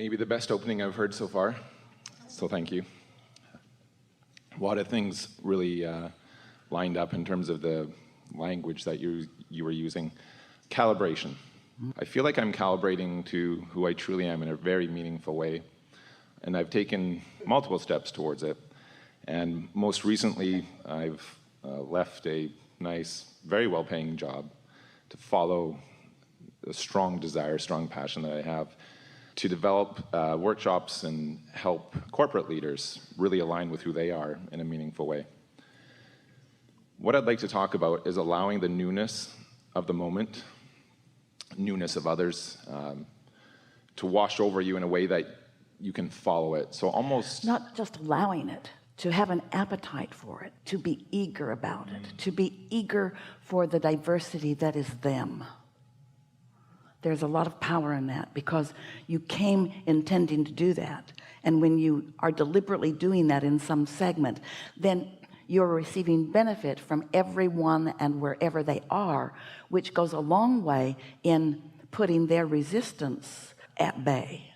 Maybe the best opening I've heard so far, so thank you. A lot of things really lined up in terms of the language that you were using. Calibration. I feel like I'm calibrating to who I truly am in a very meaningful way, and I've taken multiple steps towards it. And most recently, I've left a nice, very well-paying job to follow a strong desire, strong passion that I have to develop workshops and help corporate leaders really align with who they are in a meaningful way. What I'd like to talk about is allowing the newness of the moment, newness of others, to wash over you in a way that you can follow it. So almost not just allowing it, to have an appetite for it, to be eager about it, to be eager for the diversity that is them. There's a lot of power in that, because you came intending to do that, and when you are deliberately doing that in some segment, then you're receiving benefit from everyone and wherever they are, which goes a long way in putting their resistance at bay.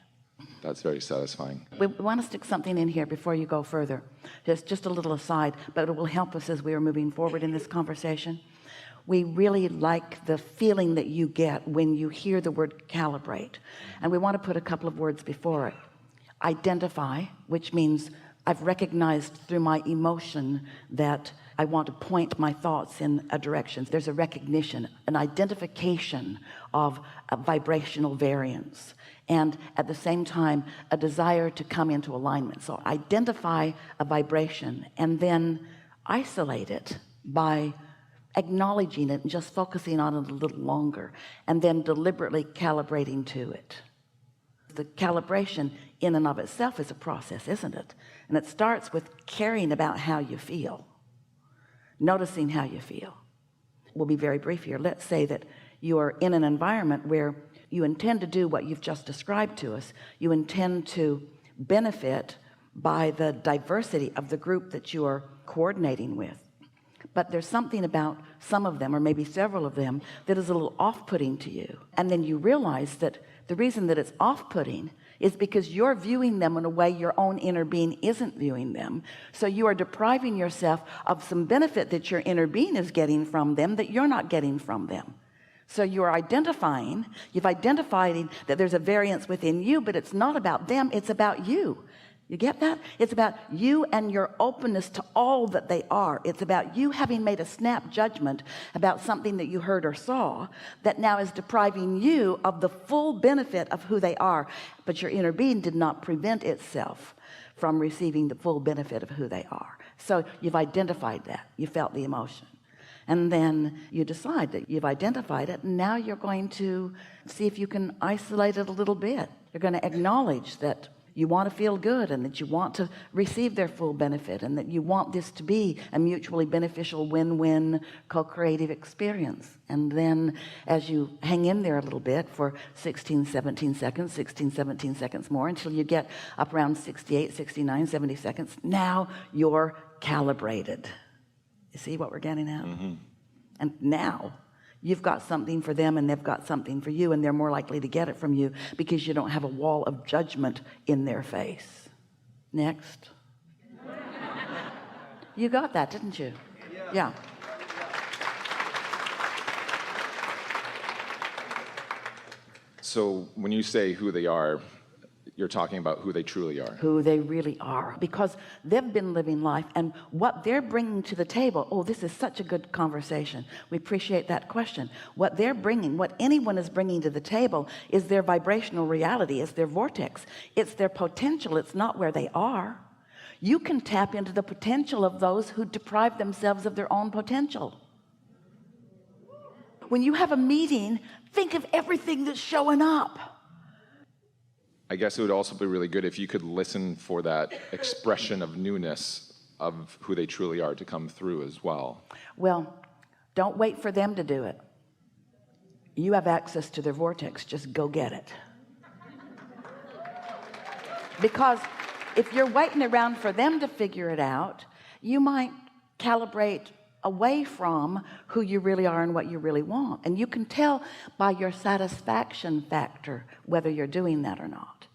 That's very satisfying. We want to stick something in here before you go further. Just a little aside, but it will help us as we are moving forward in this conversation. We really like the feeling that you get when you hear the word calibrate, and we want to put a couple of words before it. Identify, which means I've recognized through my emotion that I want to point my thoughts in a direction. There's a recognition, an identification of a vibrational variance, and at the same time a desire to come into alignment. So identify a vibration and then isolate it by acknowledging it and just focusing on it a little longer, and then deliberately calibrating to it. The calibration in and of itself is a process, isn't it? And it starts with caring about how you feel, noticing how you feel. We'll be very brief here. Let's say that you are in an environment where you intend to do what you've just described to us. You intend to benefit by the diversity of the group that you are coordinating with. But there's something about some of them, or maybe several of them, that is a little off-putting to you. And then you realize that the reason that it's off-putting is because you're viewing them in a way your own inner being isn't viewing them. So you are depriving yourself of some benefit that your inner being is getting from them that you're not getting from them. So you're identifying, you've identified that there's a variance within you, but it's not about them, it's about you. You get that? It's about you and your openness to all that they are. It's about you having made a snap judgment about something that you heard or saw that now is depriving you of the full benefit of who they are. But your inner being did not prevent itself from receiving the full benefit of who they are. So you've identified that. You felt the emotion. And then you decide that you've identified it, and now you're going to see if you can isolate it a little bit. You're going to acknowledge that you want to feel good, and that you want to receive their full benefit, and that you want this to be a mutually beneficial win-win co-creative experience. And then as you hang in there a little bit for 16 17 seconds more until you get up around 68 69 70 seconds, now you're calibrated. You see what we're getting at? Mm-hmm. And now you've got something for them, and they've got something for you, and they're more likely to get it from you because you don't have a wall of judgment in their face. Next. You got that, didn't you? Yeah. So when you say who they are, you're talking about who they truly are. Who they really are, because they've been living life, and what they're bringing to the table. Oh, this is such a good conversation. We appreciate that question. What they're bringing, what anyone is bringing to the table, is their vibrational reality. It's their vortex. It's their potential. It's not where they are. You can tap into the potential of those who deprive themselves of their own potential. When you have a meeting, think of everything that's showing up. I guess it would also be really good if you could listen for that expression of newness of who they truly are to come through as well. Well, don't wait for them to do it. You have access to their vortex. Just go get it. Because if you're waiting around for them to figure it out, you might calibrate away from who you really are and what you really want. And you can tell by your satisfaction factor whether you're doing that or not.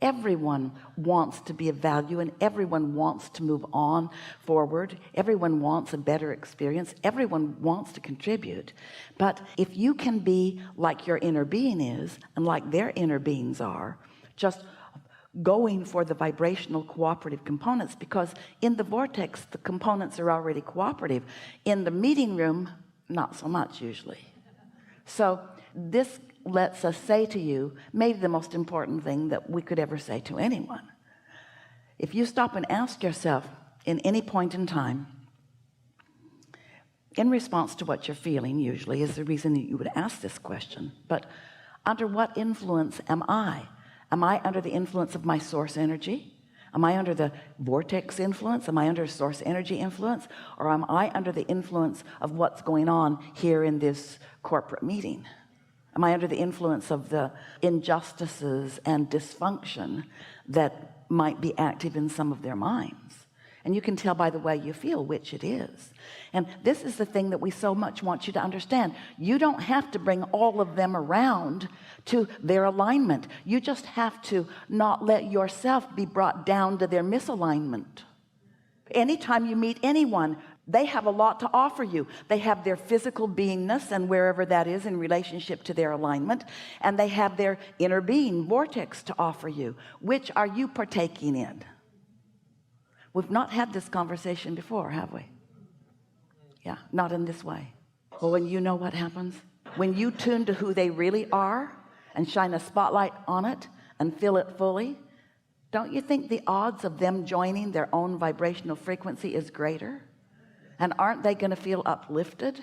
Everyone wants to be of value, and everyone wants to move on forward. Everyone wants a better experience. Everyone wants to contribute. But if you can be like your inner being is, and like their inner beings are, just going for the vibrational cooperative components, because in the vortex the components are already cooperative. In the meeting room, not so much usually. So this lets us say to you maybe the most important thing that we could ever say to anyone. If you stop and ask yourself in any point in time, in response to what you're feeling, usually is the reason that you would ask this question, but under what influence am I? Am I under the influence of my source energy? Am I under the vortex influence? Am I under source energy influence? Or am I under the influence of what's going on here in this corporate meeting? Am I under the influence of the injustices and dysfunction that might be active in some of their minds? And you can tell by the way you feel which it is. And this is the thing that we so much want you to understand. You don't have to bring all of them around to their alignment. You just have to not let yourself be brought down to their misalignment. Anytime you meet anyone, they have a lot to offer you. They have their physical beingness, and wherever that is in relationship to their alignment, and they have their inner being vortex to offer you. Which are you partaking in? We've not had this conversation before, have we? Yeah, not in this way. Well, when you know what happens, when you tune to who they really are and shine a spotlight on it and feel it fully, don't you think the odds of them joining their own vibrational frequency is greater? And aren't they going to feel uplifted?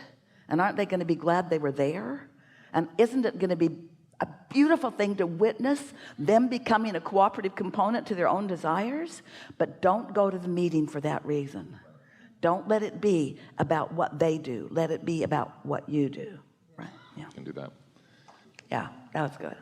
And aren't they going to be glad they were there? And isn't it going to be a beautiful thing to witness them becoming a cooperative component to their own desires? But don't go to the meeting for that reason. Don't let it be about what they do. Let it be about what you do. Right? Yeah. You can do that. Yeah, that was good.